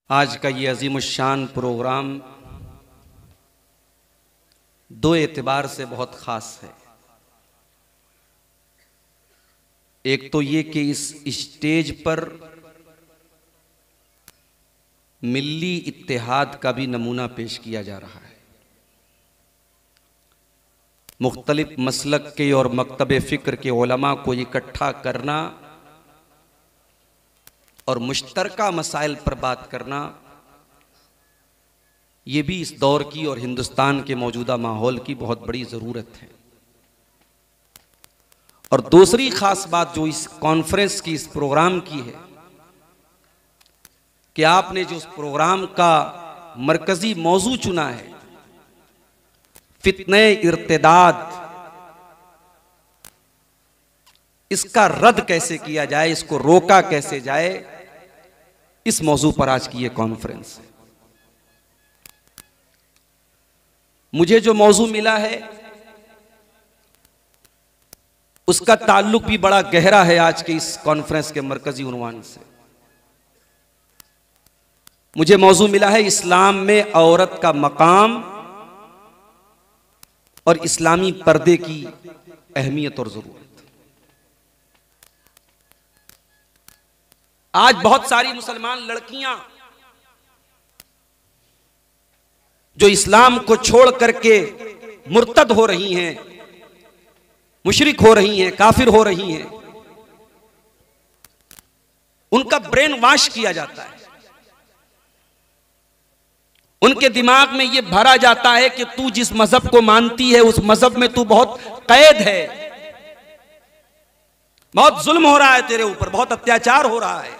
आज का ये अजीमुश्शान प्रोग्राम दो एतबार से बहुत ख़ास है। एक तो ये कि इस स्टेज पर मिल्ली इत्तेहाद का भी नमूना पेश किया जा रहा है। मुख्तलिफ मसलक के और मकतब फ़िक्र के उलमा को इकट्ठा करना और मुश्तरका मसाइल पर बात करना, ये भी इस दौर की और हिंदुस्तान के मौजूदा माहौल की बहुत बड़ी ज़रूरत है। और दूसरी ख़ास बात जो इस कॉन्फ्रेंस की, इस प्रोग्राम की है कि आपने जो उस प्रोग्राम का मरकज़ी मौजू चुना है, फित्ने इर्तिदाद, इसका रद्द कैसे किया जाए, इसको रोका कैसे जाए, इस मौजू पर आज की ये कॉन्फ्रेंस है। मुझे जो मौजू मिला है उसका ताल्लुक भी बड़ा गहरा है आज के इस कॉन्फ्रेंस के मरकजी उन्वान से। मुझे मौजू मिला है इस्लाम में औरत का मकाम और इस्लामी पर्दे की अहमियत और जरूरत। आज बहुत सारी मुसलमान लड़कियां जो इस्लाम को छोड़ करके मुर्तद हो रही हैं, मुशरिक हो रही हैं, काफिर हो रही हैं, उनका ब्रेन वॉश किया जाता है। उनके दिमाग में यह भरा जाता है कि तू जिस मजहब को मानती है उस मजहब में तू बहुत कैद है, बहुत जुल्म हो रहा है तेरे ऊपर, बहुत अत्याचार हो रहा है।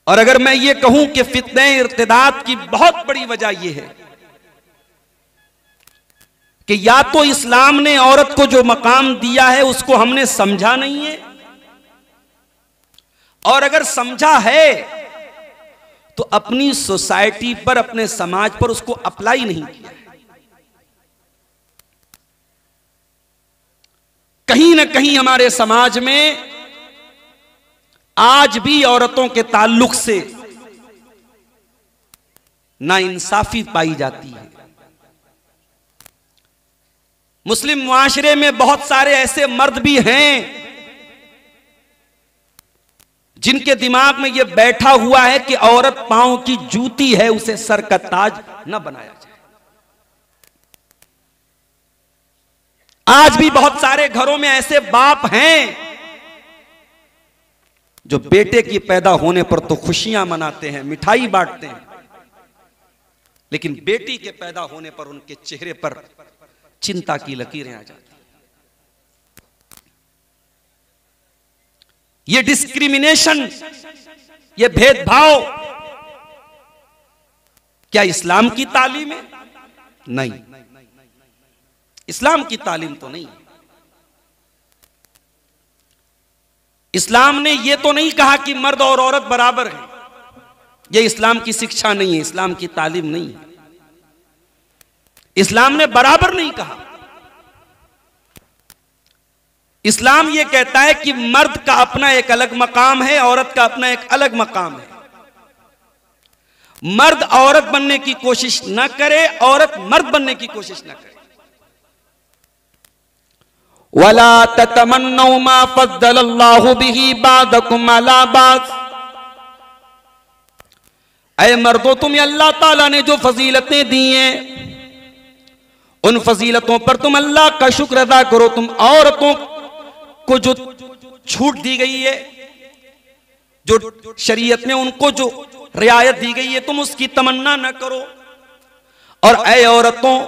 और अगर मैं ये कहूं कि फित्ने इर्तिदाद की बहुत बड़ी वजह यह है कि या तो इस्लाम ने औरत को जो मकाम दिया है उसको हमने समझा नहीं है, और अगर समझा है तो अपनी सोसाइटी पर, अपने समाज पर उसको अप्लाई नहीं किया है। कहीं ना कहीं हमारे समाज में आज भी औरतों के ताल्लुक से नाइंसाफी पाई जाती है। मुस्लिम मुआशरे में बहुत सारे ऐसे मर्द भी हैं जिनके दिमाग में यह बैठा हुआ है कि औरत पांव की जूती है, उसे सर का ताज न बनाया जाए। आज भी बहुत सारे घरों में ऐसे बाप हैं जो बेटे की पैदा होने पर तो खुशियां मनाते हैं, मिठाई बांटते हैं, लेकिन बेटी के पैदा होने पर उनके चेहरे पर चिंता की लकीरें आ जाती हैं। ये डिस्क्रिमिनेशन, ये भेदभाव क्या इस्लाम की तालीम है? नहीं, इस्लाम की तालीम तो नहीं है। इस्लाम ने यह तो नहीं कहा कि मर्द और औरत बराबर हैं। यह इस्लाम की शिक्षा नहीं है, इस्लाम की तालीम नहीं है। इस्लाम ने बराबर नहीं कहा। इस्लाम यह कहता है कि मर्द का अपना एक अलग मकाम है, औरत का अपना एक अलग मकाम है। मर्द औरत बनने की कोशिश न करे, औरत मर्द बनने की कोशिश न करे। वला ततमन्नौ मा फद्दलल्लाहु बिही बादकुम अला बाद। ऐ मर्दों, तुम्हें अल्लाह ताला ने जो फजीलतें दी हैं उन फजीलतों पर तुम अल्लाह का शुक्र अदा करो। तुम औरतों को जो छूट दी गई है, जो शरीयत में उनको जो रियायत दी गई है, तुम उसकी तमन्ना न करो। और ऐ औरतों,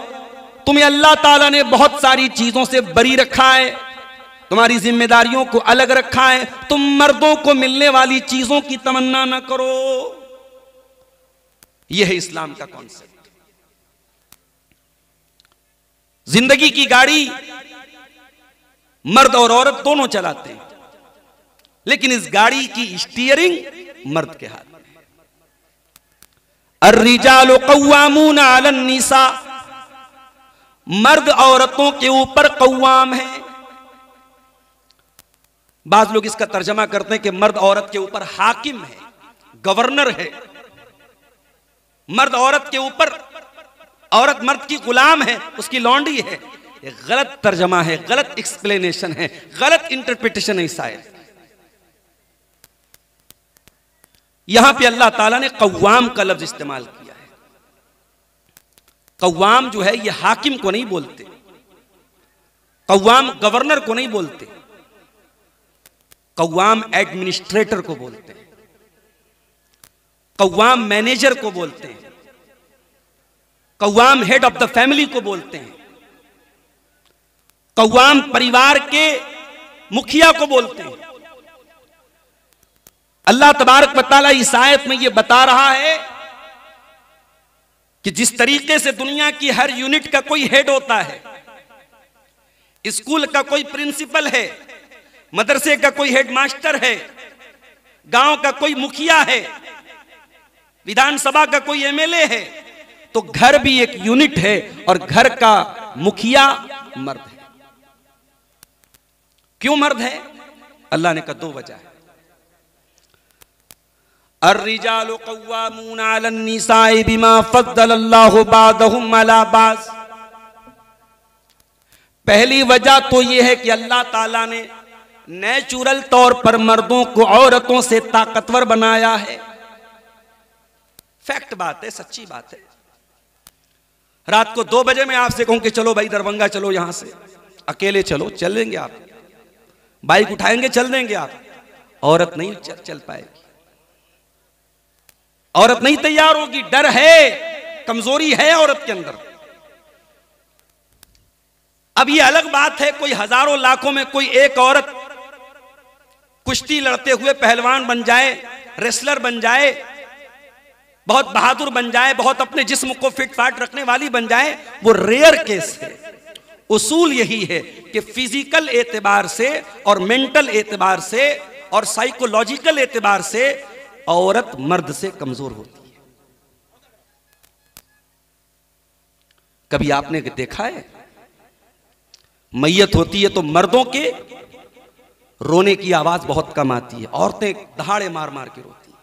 तुम्हें अल्लाह ताला ने बहुत सारी चीजों से बरी रखा है, तुम्हारी जिम्मेदारियों को अलग रखा है। तुम मर्दों को मिलने वाली चीजों की तमन्ना न करो। यह है इस्लाम का कॉन्सेप्ट। जिंदगी की गाड़ी मर्द और औरत दोनों चलाते हैं, लेकिन इस गाड़ी की स्टीयरिंग मर्द के हाथ में है। अर्रिजालु कव्वामून अलन निसा, मर्द औरतों के ऊपर कव्वाम है। बाज लोग इसका तर्जमा करते हैं कि मर्द औरत के ऊपर हाकिम है, गवर्नर है, मर्द औरत के ऊपर, औरत मर्द की गुलाम है, उसकी लौंडी है। ये गलत तर्जमा है, गलत एक्सप्लेनेशन है, गलत इंटरप्रिटेशन है। शायद यहां पे अल्लाह ताला ने कव्वाम का लफ्ज इस्तेमाल किया है। कव्वाम जो है ये हाकिम को नहीं बोलते, कव्वाम गवर्नर को नहीं बोलते, कव्वाम एडमिनिस्ट्रेटर को बोलते हैं, कव्वाम मैनेजर को बोलते हैं, कव्वाम हेड ऑफ द फैमिली को बोलते हैं, कव्वाम परिवार के मुखिया को बोलते हैं। अल्लाह तबारक व तआला इस आयत में यह बता रहा है कि जिस तरीके से दुनिया की हर यूनिट का कोई हेड होता है, स्कूल का कोई प्रिंसिपल है, मदरसे का कोई हेडमास्टर है, गांव का कोई मुखिया है, विधानसभा का कोई एमएलए है, तो घर भी एक यूनिट है और घर का मुखिया मर्द है। क्यों मर्द है? अल्लाह ने कहा दो वजह है। अर्रिजालु कव्वामूना अलन निसाई बिमा फद्दलल्लाहु बादहुम अला बाज़। पहली वजह तो यह है कि अल्लाह ताला ने नेचुरल तौर पर मर्दों को औरतों से ताकतवर बनाया है। फैक्ट बात है, सच्ची बात है। रात को 2 बजे मैं आपसे कहूं कि चलो भाई दरभंगा चलो, यहां से अकेले चलो, चल लेंगे आप, बाइक उठाएंगे चल देंगे आप, औरत नहीं चल पाएगी, औरत नहीं तैयार होगी, डर है, कमजोरी है औरत के अंदर। अब ये अलग बात है कोई हजारों लाखों में कोई एक औरत कुश्ती लड़ते हुए पहलवान बन जाए, रेसलर बन जाए, बहुत बहादुर बन जाए, बहुत अपने जिस्म को फिट फाट रखने वाली बन जाए, वो रेयर केस है। उसूल यही है कि फिजिकल एतबार से और मेंटल एतबार से और साइकोलॉजिकल एतबार से औरत मर्द से कमजोर होती है। कभी आपने देखा है मैयत होती है तो मर्दों के रोने की आवाज बहुत कम आती है, औरतें दहाड़े मार मार के रोती हैं।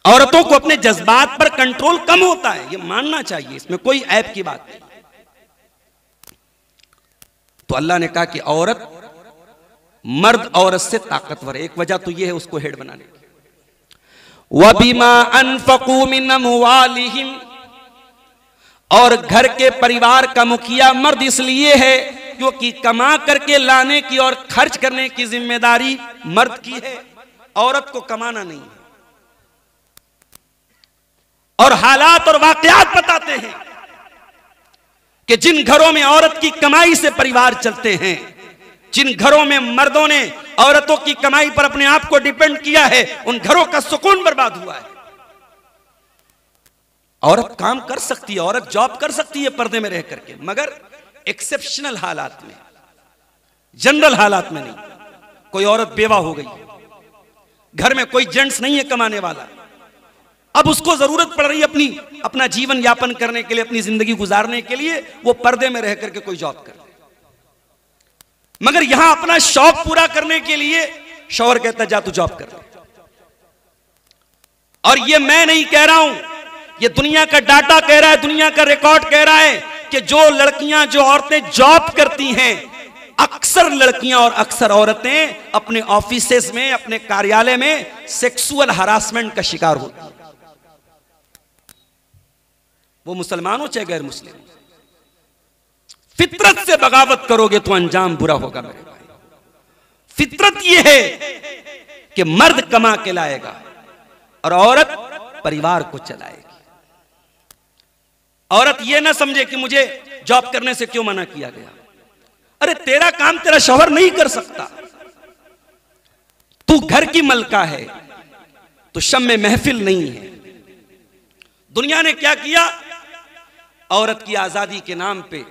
औरतों को अपने जज्बात पर कंट्रोल कम होता है, यह मानना चाहिए, इसमें कोई ऐब की बात नहीं। तो अल्लाह ने कहा कि औरत मर्द औरत से ताकतवर है। एक वजह तो यह है उसको हेड बनाने की। वबिमा अनफकू मिन अमवालिहिम, और घर के परिवार का मुखिया मर्द इसलिए है क्योंकि कमा करके लाने की और खर्च करने की जिम्मेदारी मर्द की है, औरत को कमाना नहीं है। और हालात और वाकयात बताते हैं कि जिन घरों में औरत की कमाई से परिवार चलते हैं, जिन घरों में मर्दों ने औरतों की कमाई पर अपने आप को डिपेंड किया है, उन घरों का सुकून बर्बाद हुआ है। औरत काम कर सकती है, औरत जॉब कर सकती है पर्दे में रह करके, मगर एक्सेप्शनल हालात में, जनरल हालात में नहीं। कोई औरत बेवा हो गई, घर में कोई जेंट्स नहीं है कमाने वाला, अब उसको जरूरत पड़ रही है अपना जीवन यापन करने के लिए, अपनी जिंदगी गुजारने के लिए, वो पर्दे में रह करके कोई जॉब करे। मगर यहां अपना शौक पूरा करने के लिए शौहर कहता जा तू जॉब कर। और ये मैं नहीं कह रहा हूं, ये दुनिया का डाटा कह रहा है, दुनिया का रिकॉर्ड कह रहा है कि जो लड़कियां, जो औरतें जॉब करती हैं, अक्सर लड़कियां और अक्सर औरतें अपने ऑफिसेज में, अपने कार्यालय में सेक्सुअल हरासमेंट का शिकार होती हैं। वो मुसलमान हो चाहे गैर मुस्लिम। फितरत से बगावत करोगे तो अंजाम बुरा होगा मेरे भाई। फितरत यह है कि मर्द कमा के लाएगा और औरत परिवार को चलाएगी। औरत यह ना समझे कि मुझे जॉब करने से क्यों मना किया गया। अरे तेरा काम तेरा शौहर नहीं कर सकता, तू घर की मलका है, तो शम्मे महफिल नहीं है। दुनिया ने क्या किया, औरत की आजादी के नाम पे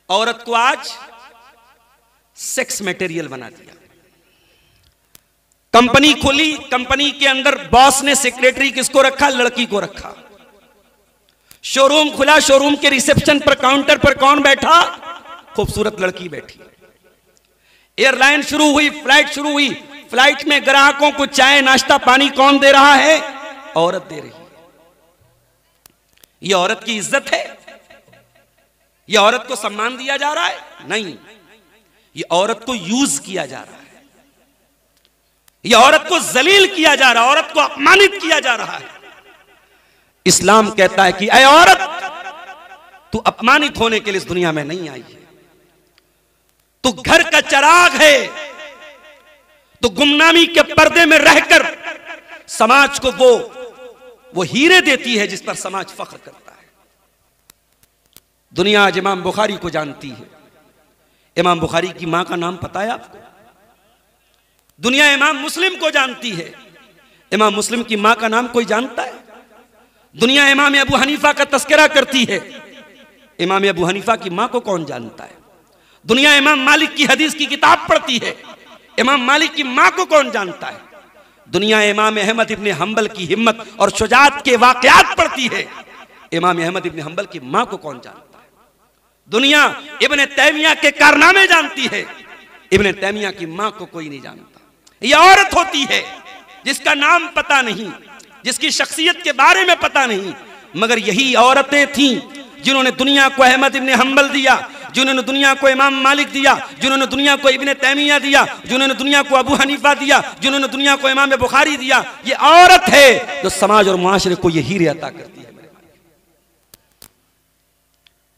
औरत को आज सेक्स मटेरियल बना दिया। कंपनी खुली, कंपनी के अंदर बॉस ने सेक्रेटरी किसको रखा, लड़की को रखा। शोरूम खुला, शोरूम के रिसेप्शन पर, काउंटर पर कौन बैठा, खूबसूरत लड़की बैठी। एयरलाइन शुरू हुई, फ्लाइट शुरू हुई, फ्लाइट में ग्राहकों को चाय नाश्ता पानी कौन दे रहा है? औरत दे रही है। यह औरत की इज्जत है? यह औरत को सम्मान दिया जा रहा है? नहीं, यह औरत को यूज किया जा रहा है, यह औरत को जलील किया जा रहा है, औरत को अपमानित किया जा रहा है। इस्लाम कहता है कि ऐ औरत, तू अपमानित होने के लिए इस दुनिया में नहीं आई है, तू घर का चिराग है, तो गुमनामी के पर्दे में रहकर समाज को वो हीरे देती है जिस पर समाज फख्र करता है। दुनिया आज इमाम बुखारी को जानती है। इमाम बुखारी की मां का नाम पता है आपको? दुनिया इमाम मुस्लिम को जानती है। इमाम मुस्लिम की मां का नाम कोई जानता है? दुनिया इमाम अबू हनीफा का तस्करा करती है। इमाम अबू हनीफा की मां को कौन जानता है? दुनिया इमाम मालिक की हदीस की किताब पढ़ती है। इमाम मालिक की मां को कौन जानता है? दुनिया इमाम अहमद इब्ने हंबल की हिम्मत और शुजाअत के वाकयात पढ़ती है। इमाम अहमद इब्ने हंबल की मां को कौन जानता है? दुनिया इब्ने तैमिया के कारनामे जानती है। इब्ने तैमिया की मां को कोई नहीं जानता। यह औरत होती है जिसका नाम पता नहीं, जिसकी शख्सियत के बारे में पता नहीं, मगर यही औरतें थीं जिन्होंने दुनिया को अहमद इब्ने हंबल दिया, जिन्होंने दुनिया को इमाम मालिक दिया, जिन्होंने दुनिया को इब्ने तैमिया दिया, जिन्होंने दुनिया को अबू हनीफा दिया, जिन्होंने दुनिया को इमाम बुखारी दिया। ये औरत है जो समाज और मुआशरे को ये हीरे अता करती है।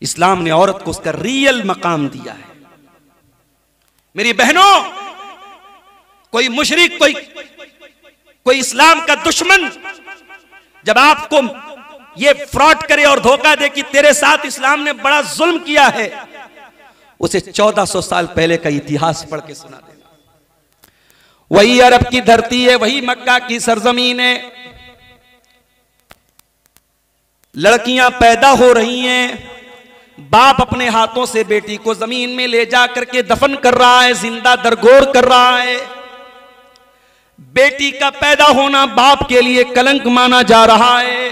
इस्लाम ने औरत को उसका रियल मकाम दिया है। मेरी बहनों, कोई मुशरिक, कोई इस्लाम का दुश्मन जब आपको ये फ्रॉड करे और धोखा दे कि तेरे साथ इस्लाम ने बड़ा जुल्म किया है, उसे 1400 साल पहले का इतिहास पढ़ के सुना देना। वही अरब की धरती है, वही मक्का की सरजमीन है। लड़कियां पैदा हो रही हैं, बाप अपने हाथों से बेटी को जमीन में ले जा करके दफन कर रहा है, जिंदा दरगोर कर रहा है। बेटी का पैदा होना बाप के लिए कलंक माना जा रहा है।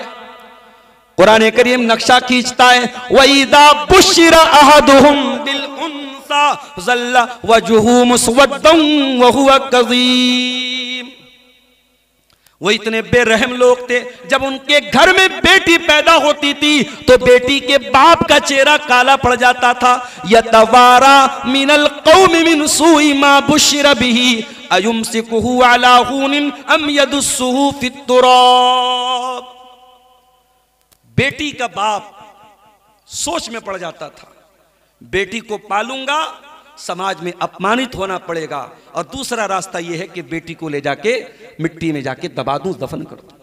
कुरान करीम नक्शा खींचता है, वइदा बुशिरा अहदुहुम बिल उन्सा ज़ल्ला वजहु मुस्वद्दन व हुवा कज़ीम। वो इतने बेरहम लोग थे, जब उनके घर में बेटी पैदा होती थी तो बेटी के बाप का चेहरा काला पड़ जाता था। यतवारा मिनल कौमि मिन सूइ मा बुशिरा बिही अयुमसिकुहु अला हुनिन अम यदुस्सुहु फित तुराब। बेटी का बाप सोच में पड़ जाता था, बेटी को पालूंगा, समाज में अपमानित होना पड़ेगा, और दूसरा रास्ता यह है कि बेटी को ले जाके मिट्टी में जाके दबा दूं, दफन कर दूं।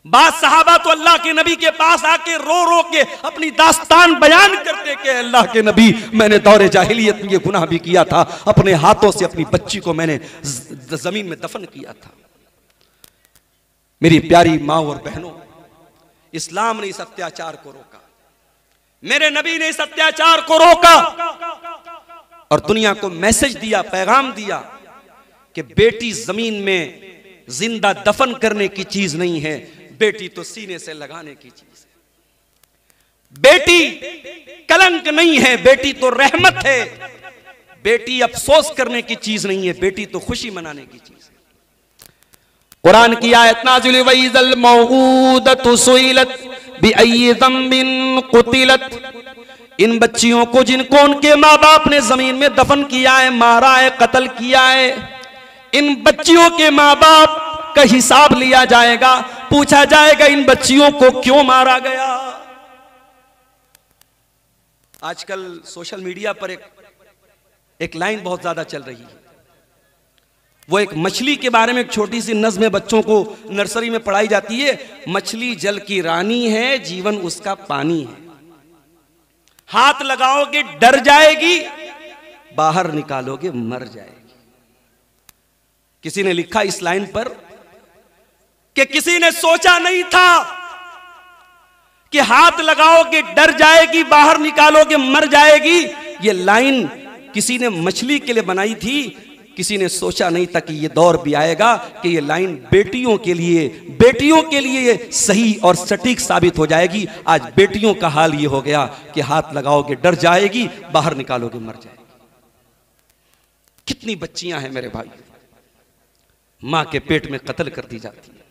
बाद सहाबा तो अल्लाह के नबी के पास आके रो रो के अपनी दास्तान बयान करते कि अल्लाह के नबी, मैंने दौरे जाहिलियत में ये गुनाह भी किया था, अपने हाथों से अपनी बच्ची को मैंने जमीन में दफन किया था। मेरी प्यारी माँ और बहनों, इस्लाम ने इस अत्याचार को रोका, मेरे नबी ने इस अत्याचार को रोका और दुनिया को मैसेज दिया, पैगाम दिया कि बेटी जमीन में जिंदा दफन करने की चीज नहीं है, बेटी तो सीने से लगाने की चीज है। बेटी कलंक नहीं है, बेटी तो रहमत है। बेटी अफसोस करने की चीज नहीं है, बेटी तो खुशी मनाने की चीज है। कुरान की आयत नाज़िल हुई, वइज़ल मौऊदतु सुइलत बिअय्यि ज़म्बिन कुतिलत। इन बच्चियों को जिनको उनके माँ बाप ने जमीन में दफन किया है, मारा है, कत्ल किया है, इन बच्चियों के माँ बाप का हिसाब लिया जाएगा, पूछा जाएगा इन बच्चियों को क्यों मारा गया। आजकल सोशल मीडिया पर एक लाइन बहुत ज्यादा चल रही है। वो एक मछली के बारे में एक छोटी सी नज़्म बच्चों को नर्सरी में पढ़ाई जाती है। मछली जल की रानी है, जीवन उसका पानी है, हाथ लगाओगे डर जाएगी, बाहर निकालोगे मर जाएगी। किसी ने लिखा इस लाइन पर कि किसी ने सोचा नहीं था कि हाथ लगाओगे डर जाएगी, बाहर निकालोगे मर जाएगी। ये लाइन किसी ने मछली के लिए बनाई थी, किसी ने सोचा नहीं था कि ये दौर भी आएगा कि ये लाइन बेटियों के लिए सही और सटीक साबित हो जाएगी। आज बेटियों का हाल ये हो गया कि हाथ लगाओगे डर जाएगी, बाहर निकालोगे मर जाएगी। कितनी बच्चियां हैं मेरे भाई, मां के पेट में कत्ल कर दी जाती है।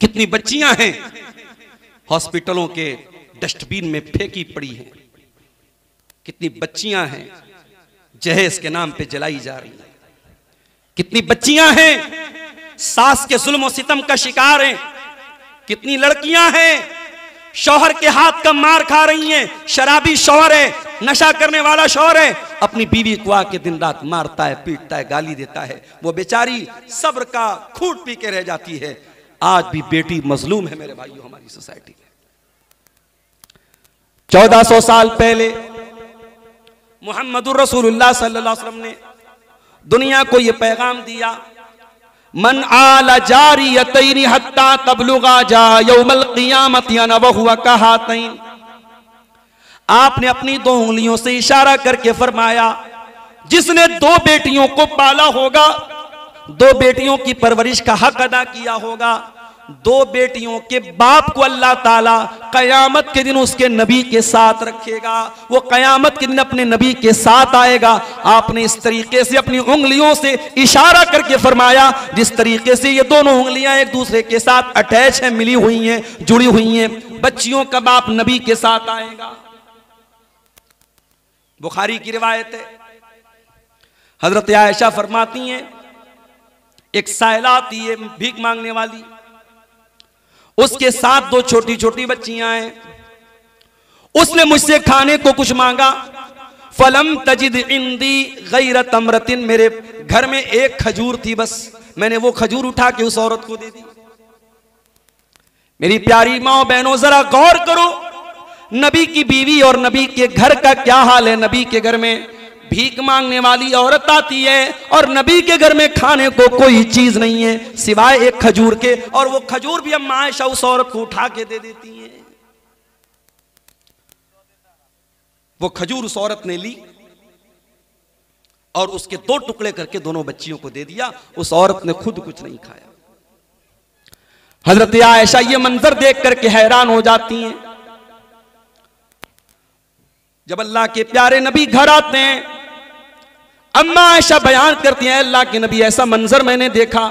कितनी बच्चियां हैं हॉस्पिटलों के डस्टबिन में फेंकी पड़ी हैं। कितनी बच्चियां हैं जहेज के नाम पे जलाई जा रही हैं। कितनी बच्चियां हैं सास के जुल्म और सितम का शिकार हैं। कितनी लड़कियां हैं शौहर के हाथ का मार खा रही हैं। शराबी शौहर है, नशा करने वाला शौहर है, अपनी बीवी को आके दिन रात मारता है, पीटता है, गाली देता है। वो बेचारी सब्र का खूंट पी के रह जाती है। आज भी बेटी मजलूम है मेरे भाइयों हमारी सोसाइटी में। 1400 साल पहले मुहम्मदुर रसूलुल्लाह सल्लल्लाहु अलैहि वसल्लम ने दुनिया को यह पैगाम दिया, मन आला जारियतैन हत्ता तबलुगा जा यौमल क़ियामत अना व हुवा कहातैन। आपने अपनी 2 उंगलियों से इशारा करके फरमाया, जिसने 2 बेटियों को पाला होगा, 2 बेटियों की परवरिश का हक अदा किया होगा, 2 बेटियों के बाप को अल्लाह ताला कयामत के दिन उसके नबी के साथ रखेगा। वो कयामत के दिन अपने नबी के साथ आएगा। आपने इस तरीके से अपनी उंगलियों से इशारा करके फरमाया, जिस तरीके से ये दोनों उंगलियां एक दूसरे के साथ अटैच हैं, मिली हुई हैं, जुड़ी हुई हैं। बच्चियों का बाप नबी के साथ आएगा। बुखारी की रिवायत है, हजरत आयशा फरमाती हैं, एक साइला आती है भीख मांगने वाली, उसके साथ 2 छोटी छोटी बच्चियां हैं। उसने मुझसे खाने को कुछ मांगा, फलम तजिद इंदी गैर तमरतिन, मेरे घर में एक खजूर थी, बस मैंने वो खजूर उठा के उस औरत को दे दी। मेरी प्यारी माओ बहनों, जरा गौर करो, नबी की बीवी और नबी के घर का क्या हाल है। नबी के घर में भीख मांगने वाली औरत आती है और नबी के घर में खाने को कोई चीज नहीं है सिवाय एक खजूर के, और वो खजूर भी अम्मा आयशा उस औरत को उठा के दे देती हैं। वो खजूर उस औरत ने ली और उसके 2 टुकड़े करके दोनों बच्चियों को दे दिया। उस औरत ने खुद कुछ नहीं खाया। हजरत आयशा ये मंजर देख करके हैरान हो जाती हैं। जब अल्लाह के प्यारे नबी घर आते हैं, अम्मा आयशा बयान करती हैं, अल्लाह के नबी ऐसा मंजर मैंने देखा,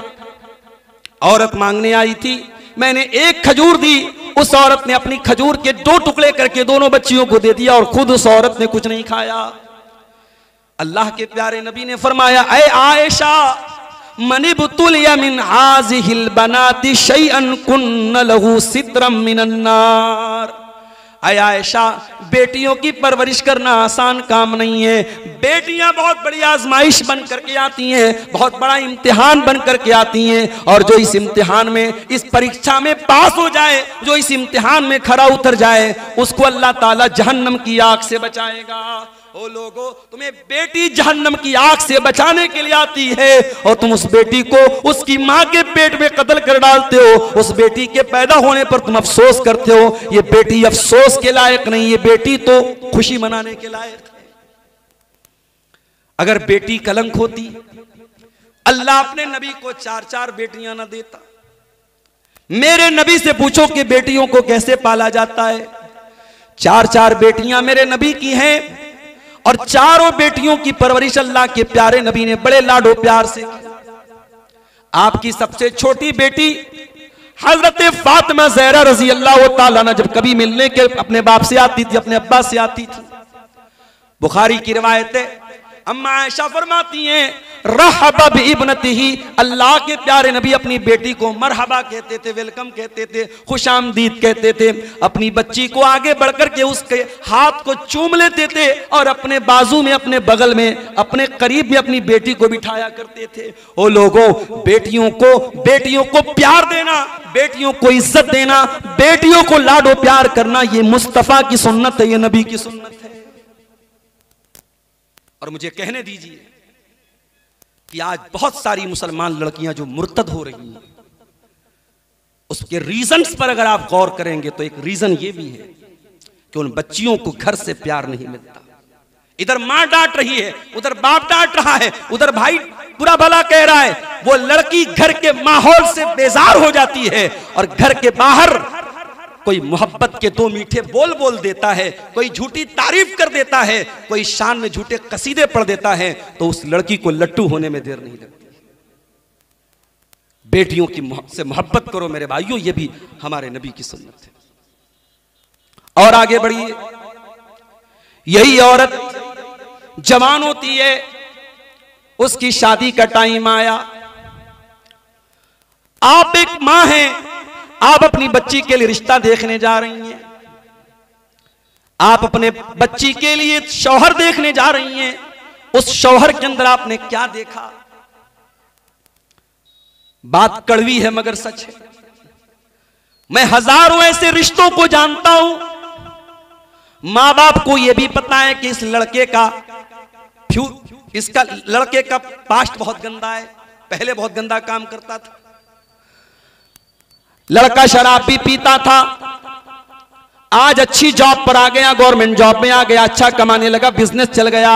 औरत मांगने आई थी, मैंने एक खजूर दी, उस औरत ने अपनी खजूर के 2 टुकड़े करके दोनों बच्चियों को दे दिया और खुद उस औरत ने कुछ नहीं खाया। अल्लाह के प्यारे नबी ने फरमाया, ऐ आयशा मनिबतुलिया मिन हाज़िहिल बनाति शैअन कुन्न लहू सित्रम मिनन नार। आयशा, बेटियों की परवरिश करना आसान काम नहीं है। बेटियां बहुत बड़ी आजमाइश बन करके आती हैं, बहुत बड़ा इम्तिहान बन करके आती हैं, और जो इस इम्तिहान में, इस परीक्षा में पास हो जाए, जो इस इम्तिहान में खरा उतर जाए, उसको अल्लाह ताला जहन्नम की आग से बचाएगा। ओ लोगो, तुम्हें बेटी जहन्नम की आग से बचाने के लिए आती है और तुम उस बेटी को उसकी मां के पेट में कत्ल कर डालते हो। उस बेटी के पैदा होने पर तुम अफसोस करते हो। ये बेटी अफसोस के लायक नहीं, ये बेटी तो खुशी मनाने के लायक है। अगर बेटी कलंक होती, अल्लाह अपने नबी को 4-4 बेटियां ना देता। मेरे नबी से पूछो कि बेटियों को कैसे पाला जाता है। 4-4 बेटियां मेरे नबी की हैं और चारों बेटियों की परवरिश अल्लाह के प्यारे नबी ने बड़े लाडो प्यार से की। आपकी सबसे छोटी बेटी हजरत फातिमा ज़हरा रजी अल्लाह ताला अन्हा जब कभी मिलने के अपने बाप से आती थी, अपने अब्बा से आती थी, बुखारी की रिवायत है, अम्मा आयशा फरमाती हैं, रहबा बिइब्नतिही, अल्लाह के प्यारे नबी अपनी बेटी को मरहबा कहते थे, वेलकम कहते थे, खुशामदीद कहते थे। अपनी बच्ची को आगे बढ़कर के उसके हाथ को चूम लेते थे और अपने बाजू में, अपने बगल में, अपने करीब में अपनी बेटी को बिठाया करते थे। ओ लोगों, बेटियों को प्यार देना, बेटियों को इज्जत देना, बेटियों को लाडो प्यार करना, ये मुस्तफा की सुन्नत है, ये नबी की सुन्नत है। और मुझे कहने दीजिए कि आज बहुत सारी मुसलमान लड़कियां जो मुर्तद हो रही हैं, उसके रीजंस पर अगर आप गौर करेंगे तो एक रीजन ये भी है कि उन बच्चियों को घर से प्यार नहीं मिलता। इधर मां डांट रही है, उधर बाप डांट रहा है, उधर भाई बुरा भला कह रहा है, वो लड़की घर के माहौल से बेजार हो जाती है और घर के बाहर कोई मोहब्बत के दो मीठे बोल बोल देता है, कोई झूठी तारीफ कर देता है, कोई शान में झूठे कसीदे पढ़ देता है, तो उस लड़की को लट्टू होने में देर नहीं लगती। बेटियों की से मोहब्बत करो मेरे भाइयों, ये भी हमारे नबी की सुन्नत है। और आगे बढ़िए, यही औरत जवान होती है, उसकी शादी का टाइम आया, आप एक मां हैं, आप अपनी बच्ची के लिए रिश्ता देखने जा रही हैं, आप अपने बच्ची के लिए शौहर देखने जा रही हैं। उस शौहर के अंदर आपने क्या देखा? बात कड़वी है मगर सच है। मैं हजारों ऐसे रिश्तों को जानता हूं, मां बाप को यह भी पता है कि इस लड़के का लड़के का पास्ट बहुत गंदा है, पहले बहुत गंदा काम करता था, लड़का शराब भी पीता था, आज अच्छी जॉब पर आ गया, गवर्नमेंट जॉब में आ गया, अच्छा कमाने लगा, बिजनेस चल गया।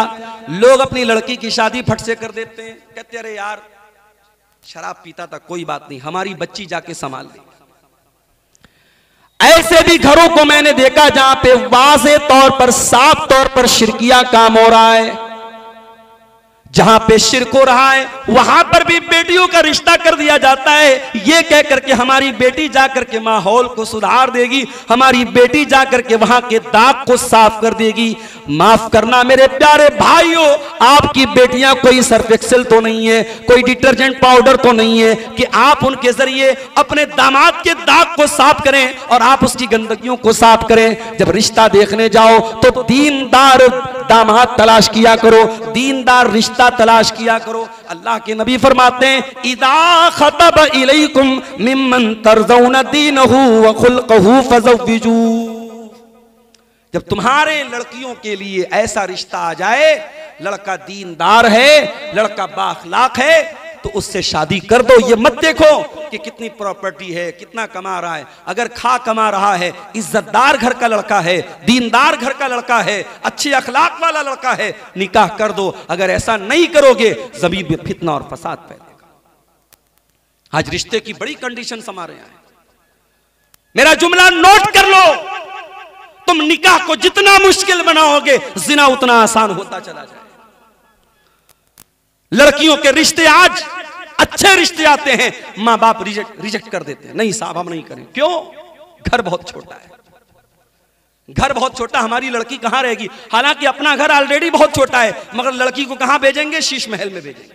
लोग अपनी लड़की की शादी फट से कर देते हैं, कहते अरे यार शराब पीता था, कोई बात नहीं, हमारी बच्ची जाके संभाल लेगी। ऐसे भी घरों को मैंने देखा जहां पे वाज़े तौर पर, साफ तौर पर शिरकिया काम हो रहा है, जहां पे शिरक हो रहा है वहां पर भी बेटियों का रिश्ता कर दिया जाता है, ये कह करके हमारी बेटी जाकर के माहौल को सुधार देगी, हमारी बेटी जाकर के वहां के दाग को साफ कर देगी। माफ करना मेरे प्यारे भाइयों, आपकी बेटियां कोई सर्फ एक्सेल तो नहीं है, कोई डिटर्जेंट पाउडर तो नहीं है कि आप उनके जरिए अपने दामाद के दाग को साफ करें और आप उसकी गंदगियों को साफ करें। जब रिश्ता देखने जाओ तो दीनदार दामाद तलाश किया करो, दीनदार रिश्ता तलाश किया करो। अल्लाह के नबी फरमाते हैं, इदा खतब इलैकुम मिम्मन तरज़ौन दीनहु व खुल्क़हु फज़व्विजू। जब तुम्हारे लड़कियों के लिए ऐसा रिश्ता आ जाए, लड़का दीनदार है, लड़का बाअखलाक है, तो उससे शादी कर दो। ये मत देखो कि कितनी प्रॉपर्टी है, कितना कमा रहा है, अगर खा कमा रहा है, इज्जतदार घर का लड़का है, दीनदार घर का लड़का है, अच्छे अखलाक वाला लड़का है, निकाह कर दो। अगर ऐसा नहीं करोगे ज़मीन में फितना और फसाद फैलेगा। आज रिश्ते की बड़ी कंडीशन हमारे यहाँ है, मेरा जुमला नोट कर लो, तुम निकाह को जितना मुश्किल बनाओगे जिना उतना आसान होता चला जाए। लड़कियों के रिश्ते आज अच्छे रिश्ते आते हैं, मां बाप रिजेक्ट कर देते हैं, नहीं साहब हम नहीं करें। क्यों? घर बहुत छोटा है, घर बहुत छोटा, हमारी लड़की कहां रहेगी? हालांकि अपना घर ऑलरेडी बहुत छोटा है, मगर लड़की को कहां भेजेंगे? शीश महल में भेजेंगे।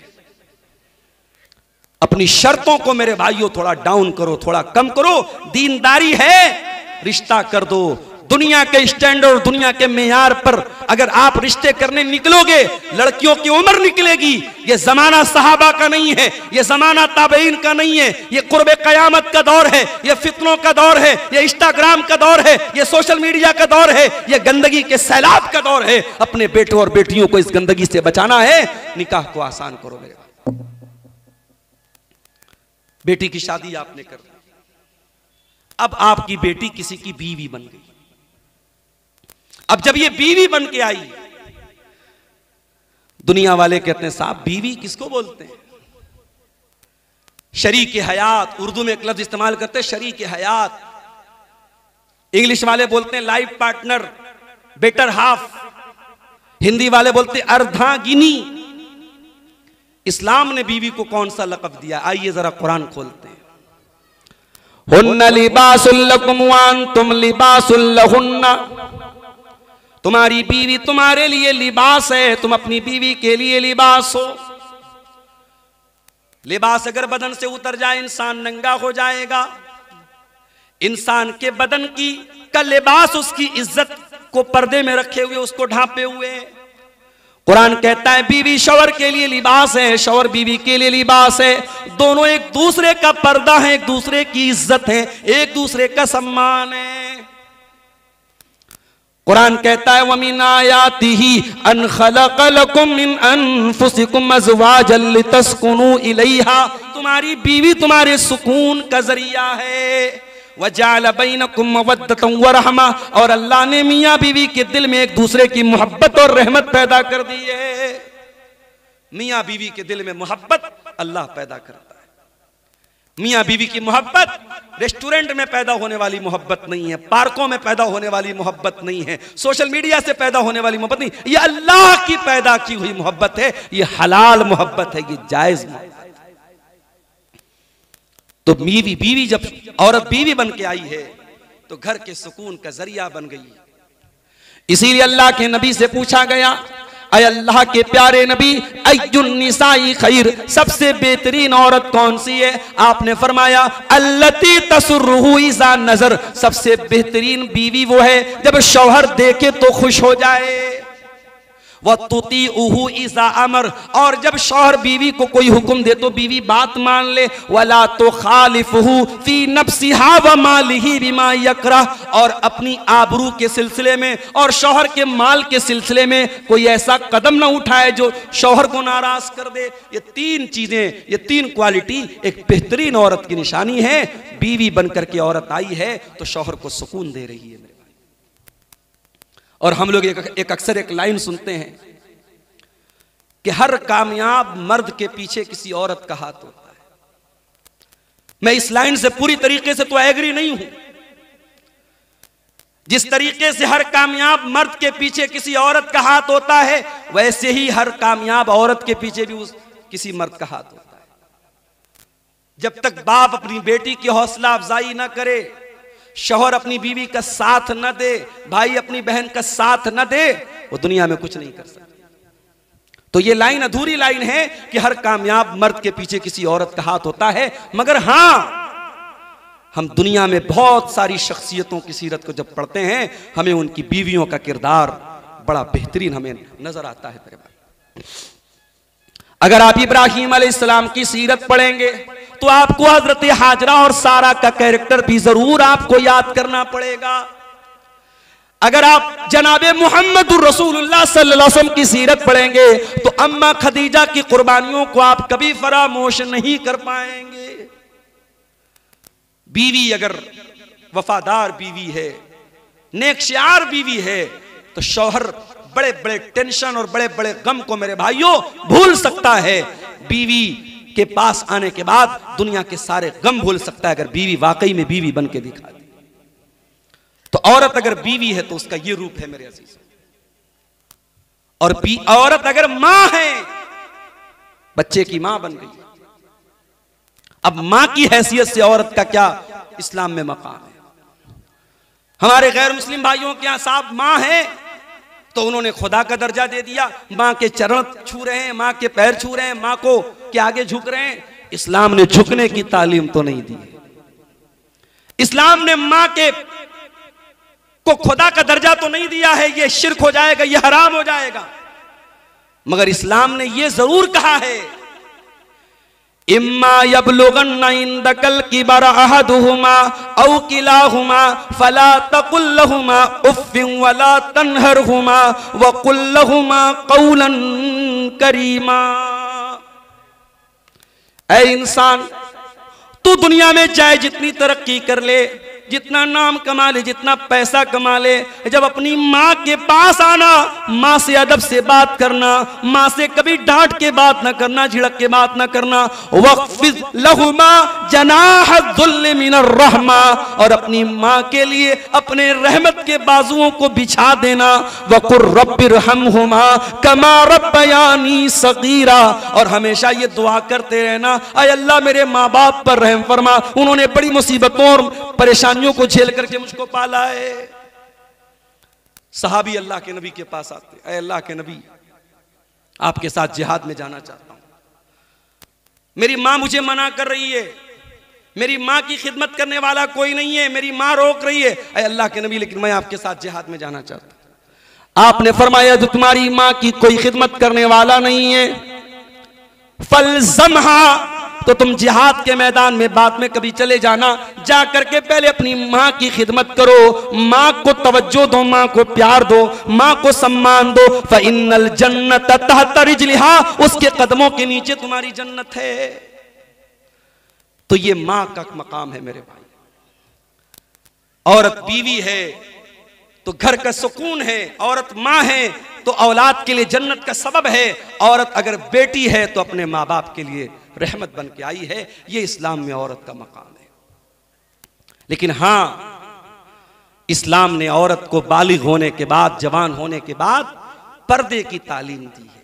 अपनी शर्तों को मेरे भाइयों थोड़ा डाउन करो, थोड़ा कम करो। दीनदारी है, रिश्ता कर दो। दुनिया के स्टैंडर्ड, दुनिया के मेयार पर अगर आप रिश्ते करने निकलोगे, लड़कियों की उम्र निकलेगी। ये जमाना सहाबा का नहीं है, ये जमाना ताबईन का नहीं है, ये कुर्बे कयामत का दौर है, ये फितनों का दौर है, ये इंस्टाग्राम का दौर है, ये सोशल मीडिया का दौर है, ये गंदगी के सैलाब का दौर है। अपने बेटों और बेटियों को इस गंदगी से बचाना है, निकाह को आसान करो मेरे भाई। बेटी की शादी आपने कर दी, अब आपकी बेटी किसी की बीवी बन गई। अब जब ये बीवी बन के आई, दुनिया वाले कहते हैं साहब बीवी किसको बोलते हैं? शरीक हयात, उर्दू में एक लफ्ज इस्तेमाल करते हैं शरीक हयात, इंग्लिश वाले बोलते हैं life partner, better half, Hindi वाले बोलते हैं अर्धांगिनी। इस्लाम ने बीवी को कौन सा लक़ब दिया? आइए जरा कुरान खोलते हैं। हुन्ना लिबासुल लकुम व अंतुम लिबासुल लहुन्ना, तुम्हारी बीवी तुम्हारे लिए लिबास है, तुम अपनी बीवी के लिए लिबास हो। लिबास अगर बदन से उतर जाए इंसान नंगा हो जाएगा। इंसान के बदन की का लिबास उसकी इज्जत को पर्दे में रखे हुए, उसको ढांपे हुए। कुरान कहता है बीवी शौहर के लिए लिबास है, शौहर बीवी के लिए लिबास है। दोनों एक दूसरे का पर्दा है, एक दूसरे की इज्जत है, एक दूसरे का सम्मान है। कुरान कहता है वमिन आयातिही अन खलक़ लकुम मिन अनफुसिकुम अज़वाजन लितस्कुनू इलैहा, तुम्हारी बीवी तुम्हारे सुकून का जरिया है। वजअल बैनकुम मवद्दतन व रहमा, और अल्लाह ने मियाँ बीवी के दिल में एक दूसरे की मोहब्बत और रहमत पैदा कर दी है। मियाँ बीवी के दिल में मोहब्बत अल्लाह पैदा करता है। मियाँ बीवी की मोहब्बत रेस्टोरेंट में पैदा होने वाली मोहब्बत नहीं है, पार्कों में पैदा होने वाली मोहब्बत नहीं है, सोशल मीडिया से पैदा होने वाली मोहब्बत नहीं, ये अल्लाह की पैदा की हुई मोहब्बत है, ये हलाल मोहब्बत है, ये जायज मोहब्बत है। तो बीवी जब औरत बीवी बन के आई है तो घर के सुकून का जरिया बन गई। इसीलिए अल्लाह के नबी से पूछा गया, अय अल्लाह के प्यारे नबी, अय्युन निसाई खैर, सबसे बेहतरीन औरत कौन सी है? आपने फरमाया अल्लती तसुर्रुहु इज़ा नज़र, सबसे बेहतरीन बीवी वो है जब शौहर देखे तो खुश हो जाए। व तुतीउहु इज़ा अमर, और जब शौहर बीवी को कोई हुक्म दे तो बीवी बात मान ले। वला तुखालिफुहु फी नफ्सिहा व मालिही बिमा यकरह, और अपनी आबरू के सिलसिले में और शौहर के माल के सिलसिले में कोई ऐसा कदम ना उठाए जो शौहर को नाराज कर दे। ये तीन चीजें, ये तीन क्वालिटी एक बेहतरीन औरत की निशानी है। बीवी बनकर के औरत आई है तो शौहर को सुकून दे रही है। और हम लोग एक अक्सर एक लाइन सुनते हैं कि हर कामयाब मर्द के पीछे किसी औरत का हाथ होता है। मैं इस लाइन से पूरी तरीके से तो एग्री नहीं हूं। जिस तरीके से हर कामयाब मर्द के पीछे किसी औरत का हाथ होता है, वैसे ही हर कामयाब औरत के पीछे भी किसी मर्द का हाथ होता है। जब तक बाप अपनी बेटी की हौसला अफजाई ना करे, शौहर अपनी बीवी का साथ न दे, भाई अपनी बहन का साथ न दे, वो दुनिया में कुछ नहीं कर सकता। तो ये लाइन अधूरी लाइन है कि हर कामयाब मर्द के पीछे किसी औरत का हाथ होता है। मगर हां, हम दुनिया में बहुत सारी शख्सियतों की सीरत को जब पढ़ते हैं, हमें उनकी बीवियों का किरदार बड़ा बेहतरीन हमें नजर आता है। मेरे भाई, अगर आप इब्राहिम अलैहिस्सलाम की सीरत पढ़ेंगे तो आपको हजरत हाजरा और सारा का कैरेक्टर भी जरूर आपको याद करना पड़ेगा। अगर आप जनाबे मुहम्मदुर रसूलुल्लाह सल्लल्लाहु अलैहि वसल्लम की सीरत पढ़ेंगे तो अम्मा खदीजा की कुर्बानियों को आप कभी फरामोश नहीं कर पाएंगे। बीवी अगर वफादार बीवी है, नेकशार बीवी है, तो शौहर बड़े बड़े टेंशन और बड़े बड़े गम को मेरे भाइयों भूल सकता है। बीवी के पास आने के बाद दुनिया के सारे गम भूल सकता है, अगर बीवी वाकई में बीवी बन के दिखा दी। तो औरत अगर बीवी है तो उसका ये रूप है मेरे अजीज। और औरत अगर मां है, बच्चे की मां बन गई, अब मां की हैसियत से औरत का क्या इस्लाम में मकाम है। हमारे गैर मुस्लिम भाइयों के यहां साहब मां है तो उन्होंने खुदा का दर्जा दे दिया, मां के चरण छू रहे हैं, मां के पैर छू रहे हैं, मां को के आगे झुक रहे हैं। इस्लाम ने झुकने की तालीम तो नहीं दी। इस्लाम ने मां के को खुदा का दर्जा तो नहीं दिया है, ये शिर्क हो जाएगा, ये हराम हो जाएगा। मगर इस्लाम ने ये जरूर कहा है, इम्मा यबलुगन्ना इंदकल किबर अहदुहुमा औ किलाहुमा फला तकुल लहुमा उफ्फिन वला तनहरहुमा व कुल लहुमा कौलन करीमा। ऐ इंसान, तू दुनिया में चाहे जितनी तरक्की कर ले, जितना नाम कमा ले, जितना पैसा कमा ले, जब अपनी माँ के पास आना, माँ से अदब से बात करना, माँ से कभी डांट के बात ना करना, झिड़क के बात ना करना। वक़्फ़िज़ लहुमा जनाह ज़ुल्ल मिनर रहमा, और अपनी माँ के लिए अपने रहमत के बाजुओं को बिछा देना। वक़ुर रब्बिरहमहुमा कमा रब्बयानी सगीरा, और हमेशा ये दुआ करते रहना, ऐ अल्लाह मेरे माँ बाप पर रहम फरमा, उन्होंने बड़ी मुसीबतों और परेशानियों को झेल करके मुझको पाला है। सहाबी अल्लाह के नबी के पास आते, ऐ अल्लाह के नबी, आपके साथ जिहाद में जाना चाहता हूं, मेरी मां मुझे मना कर रही है, मेरी मां की खिदमत करने वाला कोई नहीं है, मेरी मां रोक रही है। ऐ अल्लाह के नबी, लेकिन मैं आपके साथ जिहाद में जाना चाहता हूं। आपने फरमाया, जो तुम्हारी मां की कोई खिदमत करने वाला नहीं है, फलज़महा, तो तुम जिहाद के मैदान में बाद में कभी चले जाना, जा करके पहले अपनी माँ की खिदमत करो, माँ को तवज्जो दो, माँ को प्यार दो, माँ को सम्मान dो। फ़इन्नल जन्नत तहत रिजलिहा, उसके कदमों के नीचे तुम्हारी जन्नत है। तो ये माँ का मकाम है मेरे भाई। औरत बीवी है तो घर का सुकून है, औरत माँ है तो औलाद के लिए जन्नत का सबब है, औरत अगर बेटी है तो अपने माँ बाप के लिए रहमत बन के आई है। ये इस्लाम में औरत का मकाम है। लेकिन हाँ, इस्लाम ने औरत को बालिग होने के बाद, जवान होने के बाद पर्दे की तालीम दी है।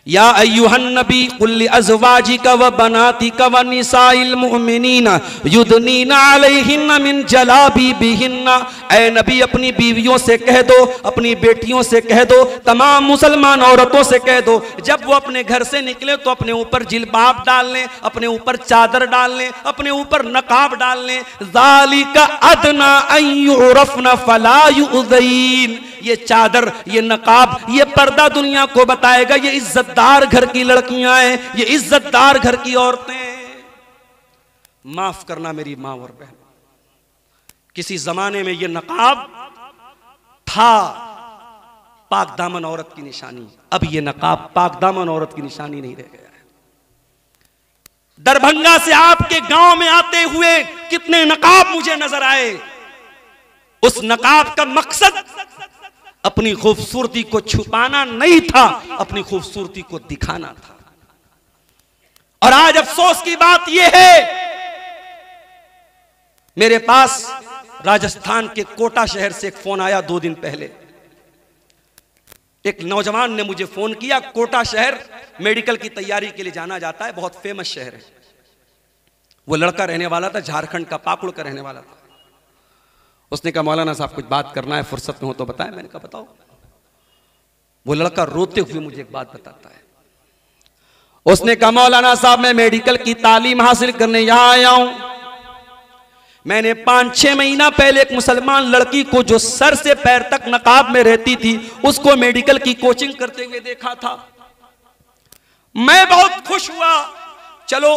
या अय्युहन नबी कुल लिअज़वाजिका व बनातिका व निसाइल मुमिनीना युदनीना अलैहिन्ना मिन जलाबिबिहिन्ना। ऐ नबी, अपनी बीवियों से कह दो, अपनी बेटियों से कह दो, तमाम मुसलमान औरतों से कह दो, जब वो अपने घर से निकले तो अपने ऊपर जिलबाब डाल लें, अपने ऊपर चादर डाल लें, अपने ऊपर नकाब डाल लें। ज़ालिका अदना अन युरफ़ना फला युज़ीन। ये चादर, ये नकाब, ये पर्दा दुनिया को बताएगा ये इज्जतदार घर की लड़कियां हैं, ये इज्जतदार घर की औरतें। माफ करना मेरी मां और बहन, किसी जमाने में ये नकाब था पाक दामन औरत की निशानी, अब ये नकाब पाक दामन औरत की निशानी नहीं रह गया है। दरभंगा से आपके गांव में आते हुए कितने नकाब मुझे नजर आए। उस नकाब का मकसद अपनी खूबसूरती को छुपाना नहीं था, अपनी खूबसूरती को दिखाना था। और आज अफसोस की बात यह है, मेरे पास राजस्थान के कोटा शहर से एक फोन आया 2 दिन पहले। एक नौजवान ने मुझे फोन किया। कोटा शहर मेडिकल की तैयारी के लिए जाना जाता है, बहुत फेमस शहर है। वो लड़का रहने वाला था झारखंड का, पाकुड़ का रहने वाला था। उसने कहा मौलाना साहब कुछ बात करना है, फुर्सत में हो तो बताएं। मैंने कहा बताओ। वो लड़का रोते हुए मुझे एक बात बताता है। उसने कहा मौलाना साहब मैं मेडिकल की तालीम हासिल करने यहां आया हूं। मैंने 5-6 महीना पहले एक मुसलमान लड़की को जो सर से पैर तक नकाब में रहती थी, उसको मेडिकल की कोचिंग करते हुए देखा था। मैं बहुत खुश हुआ। चलो,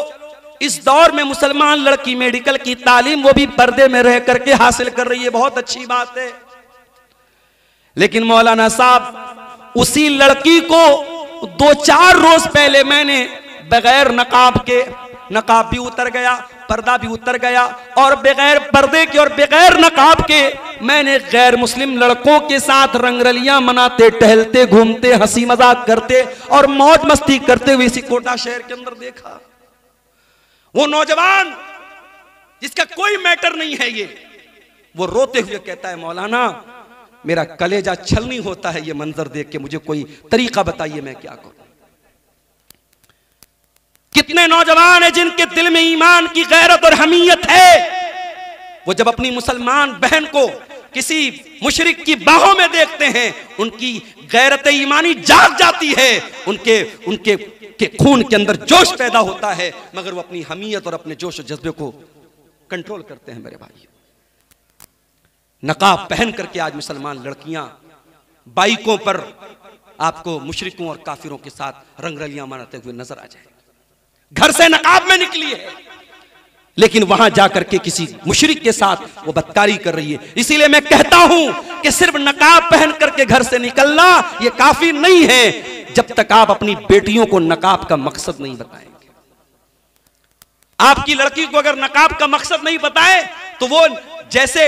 इस दौर में मुसलमान लड़की मेडिकल की तालीम वो भी पर्दे में रह करके हासिल कर रही है, बहुत अच्छी बात है। लेकिन मौलाना साहब, उसी लड़की को 2-4 रोज पहले मैंने बगैर नकाब के, नकाब भी उतर गया, पर्दा भी उतर गया, और बगैर पर्दे के और बगैर नकाब के मैंने गैर मुस्लिम लड़कों के साथ रंगरलियां मनाते, टहलते, घूमते, हंसी मजाक करते और मौज मस्ती करते हुए इसी कोटा शहर के अंदर देखा। वो नौजवान जिसका कोई मैटर नहीं है ये, वो रोते हुए कहता है मौलाना मेरा कलेजा छलनी होता है ये मंजर देख के, मुझे कोई तरीका बताइए मैं क्या करूं। कितने नौजवान हैं जिनके दिल में ईमान की गैरत और हमीयत है, वो जब अपनी मुसलमान बहन को किसी मुशरिक की बाहों में देखते हैं उनकी गैरत ईमानी जाग जाती है, उनके खून के अंदर जोश पैदा होता है, मगर वो अपनी हमीयत और अपने जोश और जज्बे को कंट्रोल करते हैं। मेरे भाई, नकाब पहन करके आज मुसलमान लड़कियां बाइकों पर आपको मुशरिकों और काफिरों के साथ रंगरलियां मनाते हुए नजर आ जाए। घर से नकाब में निकली है, लेकिन वहां जाकर के किसी मुशरिक के साथ वो बदकारी कर रही है। इसीलिए मैं कहता हूं कि सिर्फ नकाब पहन करके घर से निकलना ये काफी नहीं है, जब तक आप अपनी बेटियों को नकाब का मकसद नहीं बताएंगे। आपकी लड़की को अगर नकाब का मकसद नहीं बताए तो वो, जैसे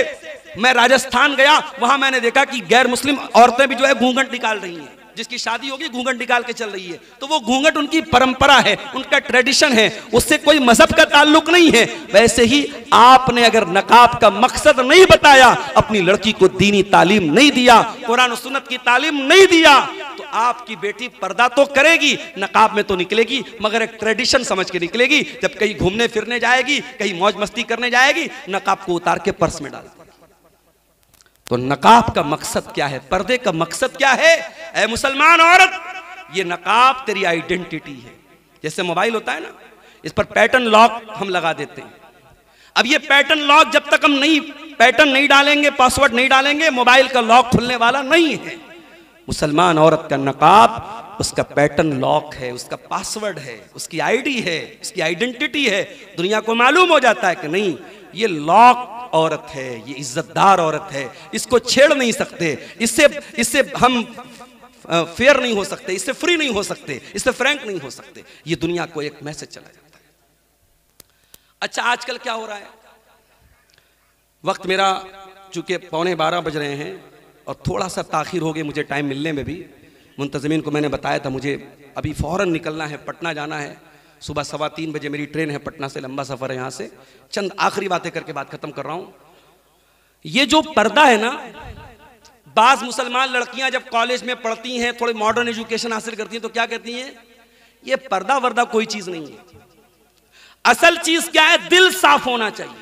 मैं राजस्थान गया, वहां मैंने देखा कि गैर मुस्लिम औरतें भी जो है घूंघट निकाल रही हैं। जिसकी शादी होगी घूंघट निकाल के चल रही है, तो वो घूंघट उनकी परंपरा है, उनका ट्रेडिशन है, उससे कोई मजहब का ताल्लुक नहीं है। वैसे ही आपने अगर नकाब का मकसद नहीं बताया, अपनी लड़की को दीनी तालीम नहीं दिया, कुरान और सुन्नत की तालीम नहीं दिया, तो आपकी बेटी पर्दा तो करेगी, नकाब में तो निकलेगी, मगर एक ट्रेडिशन समझ के निकलेगी। जब कहीं घूमने फिरने जाएगी, कहीं मौज मस्ती करने जाएगी, नकाब को उतार के पर्स में डाल। तो नकाब का मकसद क्या है, पर्दे का मकसद क्या है? ऐ मुसलमान औरत, ये नकाब तेरी आइडेंटिटी है। जैसे मोबाइल होता है ना, इस पर पैटर्न लॉक हम लगा देते हैं। अब ये पैटर्न लॉक जब तक हम पैटर्न नहीं डालेंगे, पासवर्ड नहीं डालेंगे, मोबाइल का लॉक खुलने वाला नहीं है। मुसलमान औरत का नकाब उसका पैटर्न लॉक है, उसका पासवर्ड है, उसकी आईडी है, उसकी आइडेंटिटी है। दुनिया को मालूम हो जाता है कि नहीं, ये लॉक औरत है, ये इज्जतदार औरत है, इसको छेड़ नहीं सकते, इससे हम फेयर नहीं हो सकते, इससे फ्री नहीं हो सकते, इससे फ्रैंक नहीं हो सकते। ये दुनिया को एक मैसेज चला जाता है। अच्छा, आजकल क्या हो रहा है, वक्त मेरा चूंकि 11:15 बज रहे हैं और थोड़ा सा ताखिर हो गई मुझे टाइम मिलने में भी। मुंतज़मीन को मैंने बताया था मुझे अभी फौरन निकलना है, पटना जाना है, सुबह 3:15 बजे मेरी ट्रेन है, पटना से लंबा सफर है। यहां से चंद आखिरी बातें करके बात खत्म कर रहा हूं। ये जो पर्दा है ना, बाज मुसलमान लड़कियां जब कॉलेज में पढ़ती हैं, थोड़ी मॉडर्न एजुकेशन हासिल करती हैं, तो क्या कहती हैं, ये पर्दा वर्दा कोई चीज नहीं है। असल चीज क्या है, दिल साफ होना चाहिए।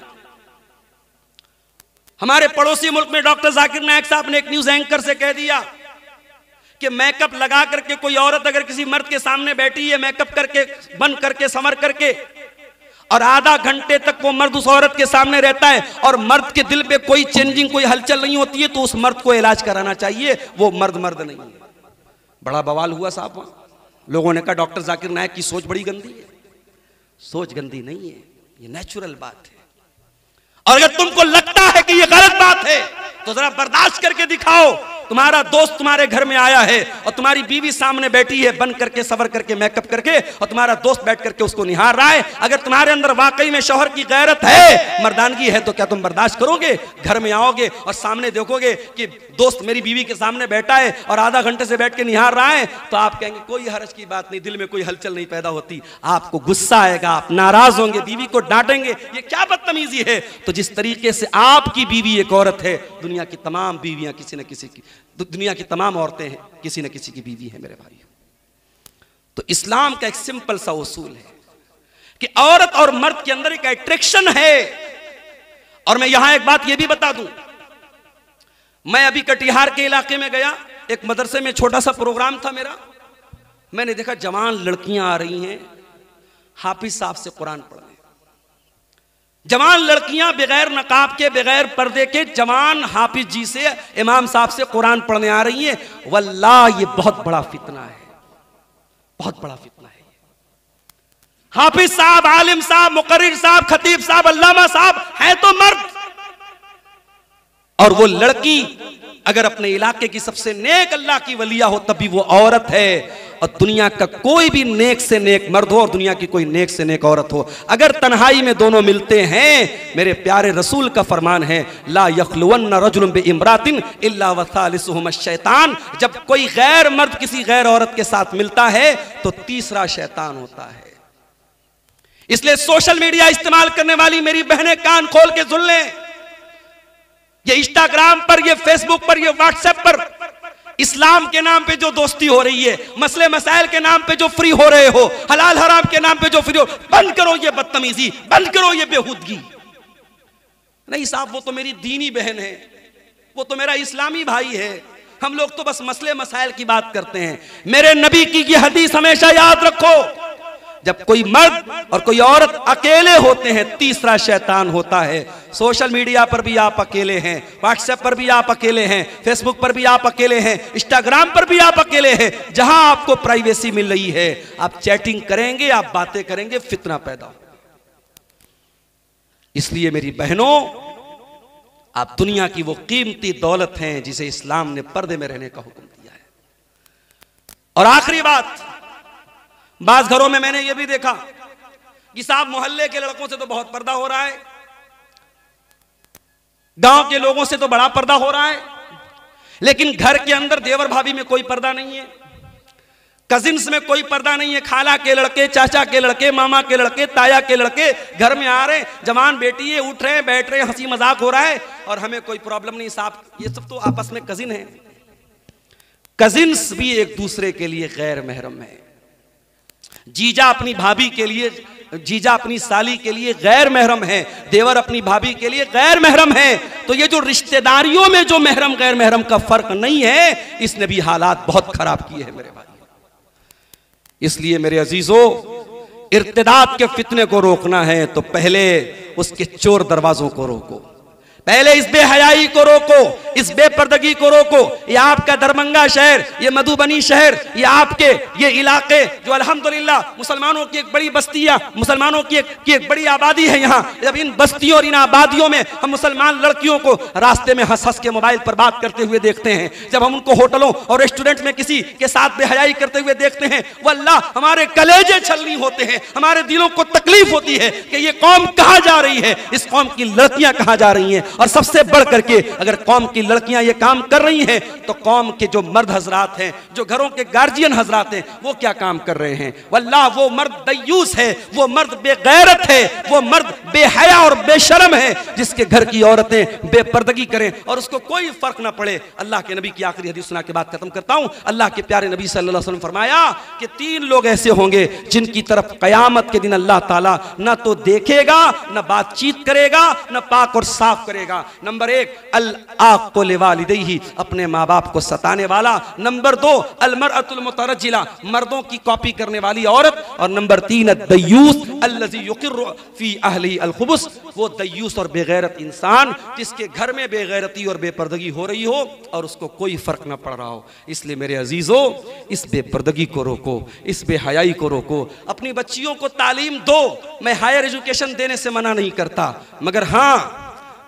हमारे पड़ोसी मुल्क में डॉक्टर जाकिर नायक साहब ने एक न्यूज एंकर से कह दिया कि मेकअप लगा करके कोई औरत अगर किसी मर्द के सामने बैठी है, मेकअप करके, बन करके, संवर करके, और आधा घंटे तक वो मर्द उस औरत के सामने रहता है और मर्द के दिल पे कोई चेंजिंग, कोई हलचल नहीं होती है, तो उस मर्द को इलाज कराना चाहिए। वो मर्द नहीं है। बड़ा बवाल हुआ साहब वहां। लोगों ने कहा डॉक्टर जाकिर नायक की सोच बड़ी गंदी है। सोच गंदी नहीं है, ये नेचुरल बात है। और अगर तुमको लगता है कि ये गलत बात है तो जरा बर्दाश्त करके दिखाओ। तुम्हारा दोस्त तुम्हारे घर में आया है और तुम्हारी बीवी सामने बैठी है, बन करके, सवर करके, मेकअप करके, और तुम्हारा दोस्त बैठ करके उसको निहार रहा है। अगर तुम्हारे अंदर वाकई में शौहर की गैरत है, मर्दानगी है, तो क्या तुम बर्दाश्त करोगे? घर में आओगे और सामने देखोगे कि दोस्त मेरी बीवी के सामने बैठा है और आधा घंटे से बैठ के निहार रहा है, तो आप कहेंगे कोई हर्ज की बात नहीं, दिल में कोई हलचल नहीं पैदा होती। आपको गुस्सा आएगा, आप नाराज होंगे, बीवी को डांटेंगे, ये क्या बदतमीजी है। तो जिस तरीके से आपकी बीवी एक औरत है, दुनिया की तमाम बीवियां किसी न किसी की, दुनिया की तमाम औरतें हैं, किसी न किसी की बीवी है मेरे भाई। तो इस्लाम का एक सिंपल सा उसूल है कि औरत और मर्द के अंदर एक अट्रैक्शन है। और मैं यहां एक बात यह भी बता दूं, मैं अभी कटिहार के इलाके में गया, एक मदरसे में छोटा सा प्रोग्राम था मेरा। मैंने देखा जवान लड़कियां आ रही हैं हाफिज साहब से कुरान पढ़ने। जवान लड़कियां बगैर नकाब के, बगैर पर्दे के, जवान हाफिज जी से, इमाम साहब से कुरान पढ़ने आ रही हैं। वल्लाह ये बहुत बड़ा फितना है, बहुत बड़ा फितना है। हाफिज साहब, आलिम साहब, मुकर्रिर साहब, खतीब साहब, अल्लामा साहब हैं तो मर्द, और वो लड़की अगर अपने इलाके की सबसे नेक अल्लाह की वलिया हो तब भी वो औरत है। और दुनिया का कोई भी नेक से नेक मर्द हो और दुनिया की कोई नेक से नेक औरत हो, अगर तन्हाई में दोनों मिलते हैं, मेरे प्यारे रसूल का फरमान है, ला यखलुवन्न रजुलुन बिइम्रातिन इल्ला वसालिसुहुमा शैतान। जब कोई गैर मर्द किसी गैर औरत के साथ मिलता है तो तीसरा शैतान होता है। इसलिए सोशल मीडिया इस्तेमाल करने वाली मेरी बहनें कान खोल के सुन लें, ये इंस्टाग्राम पर, ये फेसबुक पर, ये व्हाट्सएप पर इस्लाम के नाम पे जो दोस्ती हो रही है, मसले मसाइल के नाम पे जो फ्री हो रहे हो, हलाल हराम के नाम पे जो फ्री हो, बंद करो ये बदतमीजी, बंद करो ये बेहूदगी। नहीं साहब, वो तो मेरी दीनी बहन है, वो तो मेरा इस्लामी भाई है। हम लोग तो बस मसले मसाइल की बात करते हैं। मेरे नबी की ये हदीस हमेशा याद रखो, जब कोई मर्द और कोई औरत अकेले होते हैं तीसरा शैतान होता है। सोशल मीडिया पर भी आप अकेले हैं, व्हाट्सएप पर भी आप अकेले हैं, फेसबुक पर भी आप अकेले हैं, इंस्टाग्राम पर भी आप अकेले हैं। जहां आपको प्राइवेसी मिल रही है आप चैटिंग करेंगे, आप बातें करेंगे, फितना पैदा होगा। इसलिए मेरी बहनों, आप दुनिया की वो कीमती दौलत हैं जिसे इस्लाम ने पर्दे में रहने का हुक्म दिया है। और आखिरी बात, बास घरों में मैंने ये भी देखा कि साहब मोहल्ले के लड़कों से तो बहुत पर्दा हो रहा है, गांव के लोगों से तो बड़ा पर्दा हो रहा है, लेकिन घर के अंदर देवर भाभी में कोई पर्दा नहीं है, कजिन्स में कोई पर्दा नहीं है। खाला के लड़के, चाचा के लड़के, मामा के लड़के, ताया के लड़के घर में आ रहे हैं, जवान बेटी है, उठ रहे हैं, बैठ रहे हैं, हंसी मजाक हो रहा है और हमें कोई प्रॉब्लम नहीं। साहब ये सब तो आपस में कजिन है। कजिन्स भी एक दूसरे के लिए गैर महरम है। जीजा अपनी भाभी के लिए, जीजा अपनी साली के लिए गैर महरम है, देवर अपनी भाभी के लिए गैर महरम है। तो ये जो रिश्तेदारियों में जो महरम गैर महरम का फर्क नहीं है, इसने भी हालात बहुत खराब किए हैं मेरे भाई। इसलिए मेरे अजीजों, इर्तिदाद के फितने को रोकना है तो पहले उसके चोर दरवाजों को रोको, पहले इस बेहयाई को रोको, इस बेपर्दगी को रोको। ये आपका दरभंगा शहर, ये मधुबनी शहर, ये आपके ये इलाके जो अल्हम्दुलिल्लाह मुसलमानों की एक बड़ी बस्तियां, मुसलमानों की एक बड़ी आबादी है यहाँ। जब इन बस्तियों और इन आबादियों में हम मुसलमान लड़कियों को रास्ते में हंस हंस के मोबाइल पर बात करते हुए देखते हैं, जब हम उनको होटलों और रेस्टोरेंट में किसी के साथ बेहयाई करते हुए देखते हैं, वल्लाह हमारे कलेजे छलनी होते हैं, हमारे दिलों को तकलीफ होती है कि ये कौम कहां जा रही है, इस कौम की लड़कियां कहां जा रही हैं। और सबसे बढ़ करके अगर कौम की लड़कियां ये काम कर रही हैं तो कौम के जो मर्द हजरात हैं, जो घरों के गार्जियन हजरात हैं, वो क्या काम कर रहे हैं? वल्लाह वो मर्द दयूस है, वो मर्द बेगैरत है, वो मर्द बेहया और बेशरम है जिसके घर की औरतें बेपर्दगी करें और उसको कोई फर्क ना पड़े। अल्लाह के नबी की आखिरी हदीस सुना के बाद खत्म करता हूं। अल्लाह के प्यारे नबी सल्लल्लाहु अलैहि वसल्लम फरमाया कि 3 लोग ऐसे होंगे जिनकी तरफ कयामत के दिन अल्लाह ताला ना तो देखेगा, ना बातचीत करेगा, ना पाक और साफ करेगा। नंबर 1 अल आक़ु लिवालिदैहि, अपने माँ बाप को सताने वाला। नंबर 2 अल मरअतुल मुतरज्जिला, मर्दों की कॉपी करने वाली औरत। और नंबर 3 अद-दय्यूस अल्लज़ी युक़िर्रु फी अहलिही अल खुबुस, वो दय्यूस और बेगैरत इंसान जिसके घर में बेगैरती और बेपर्दगी हो रही हो और उसको कोई फर्क ना पड़ रहा हो। इसलिए मेरे अजीजों, इस बेपर्दगी को रोको, इस बेहयाई को रोको, अपनी बच्चियों को तालीम दो। मैं हायर एजुकेशन देने से मना नहीं करता, मगर हाँ,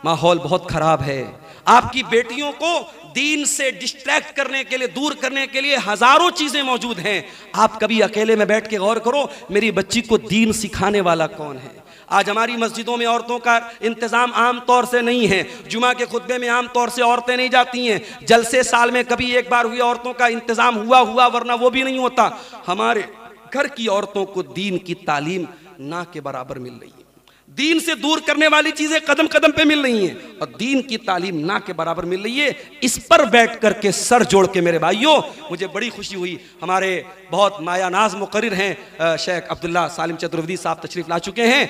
माहौल बहुत खराब है। आपकी बेटियों को दीन से डिस्ट्रैक्ट करने के लिए, दूर करने के लिए हजारों चीजें मौजूद हैं। आप कभी अकेले में बैठ के गौर करो, मेरी बच्ची को दीन सिखाने वाला कौन है? आज हमारी मस्जिदों में औरतों का इंतजाम आम तौर से नहीं है। जुमा के खुतबे में आम तौर से औरतें नहीं जाती हैं। जलसे साल में कभी एक बार हुए, औरतों का इंतजाम हुआ, वरना वो भी नहीं होता। हमारे घर की औरतों को दीन की तालीम ना के बराबर मिल रही है। दीन से दूर करने वाली चीजें कदम कदम पे मिल रही हैं और दीन की तालीम ना के बराबर मिल रही है। इस पर बैठ करके सर जोड़ के मेरे भाइयों, मुझे बड़ी खुशी हुई। हमारे बहुत मायानाज मुकर्रिर हैं शेख अब्दुल्ला सालिम चतुर्वेदी साहब तशरीफ ला चुके हैं।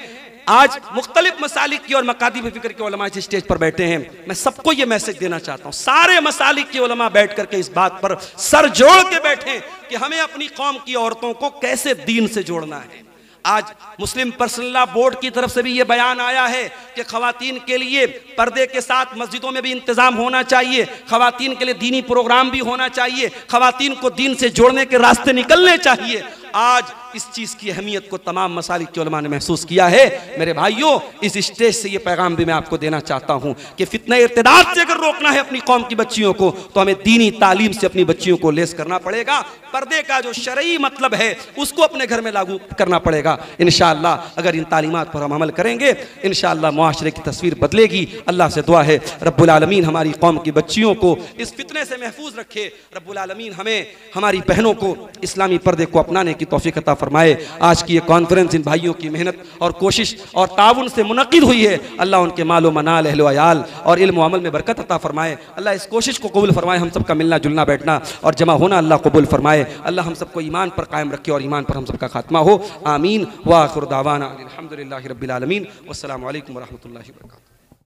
आज मुख्तलिफ मसालिक की और मकादिब फिक्र के उलमा इस स्टेज पर बैठे हैं। मैं सबको ये मैसेज देना चाहता हूँ, सारे मसालिक के उलमा बैठ करके इस बात पर सर जोड़ के बैठे कि हमें अपनी कौम की औरतों को कैसे दीन से जोड़ना है। आज मुस्लिम पर्सनल लॉ बोर्ड की तरफ से भी ये बयान आया है कि खवातीन के लिए पर्दे के साथ मस्जिदों में भी इंतजाम होना चाहिए, खवातीन के लिए दीनी प्रोग्राम भी होना चाहिए, खवातीन को दीन से जोड़ने के रास्ते निकलने चाहिए। आज इस चीज की अहमियत को तमाम मसालिक के उलमा ने महसूस किया है। मेरे भाइयों, इस स्टेज से ये पैगाम भी मैं आपको देना चाहता हूं कि फितने इर्तिदाद से अगर रोकना है अपनी कौम की बच्चियों को, तो हमें दीनी तालीम से अपनी बच्चियों को लेस करना पड़ेगा। पर्दे का जो शरई मतलब है उसको अपने घर में लागू करना पड़ेगा। इंशाअल्लाह अगर इन तालीमात पर हम अमल करेंगे, इंशाअल्लाह मुआशरे की तस्वीर बदलेगी। अल्लाह से दुआ है रब्बुल आलमीन हमारी कौम की बच्चियों को इस फितने से महफूज रखे। रब्बुल आलमीन हमें, हमारी बहनों को इस्लामी पर्दे को अपनाने की तौफीक अता फरमाए। आज की ये कॉन्फ्रेंस इन भाइयों की मेहनत और कोशिश और ताउन से मुनक़िद हुई है। अल्लाह उनके मालो मनाल, अहलो अयाल और इल्म व अमल में बरकत अता फरमाए। अल्लाह इस कोशिश को कबूल फरमाए। हम सबका मिलना जुलना बैठना और जमा होना अल्लाह कबूल फरमाए। अल्लाह हम सबको ईमान पर कायम रखे और ईमान पर हम सबका खात्मा हो। आमीन व आखिर दावाना अल्हम्दुलिल्लाहि रब्बिल आलमीन। वस्सलामु अलैकुम व रहमतुल्लाहि व बरकातुहू।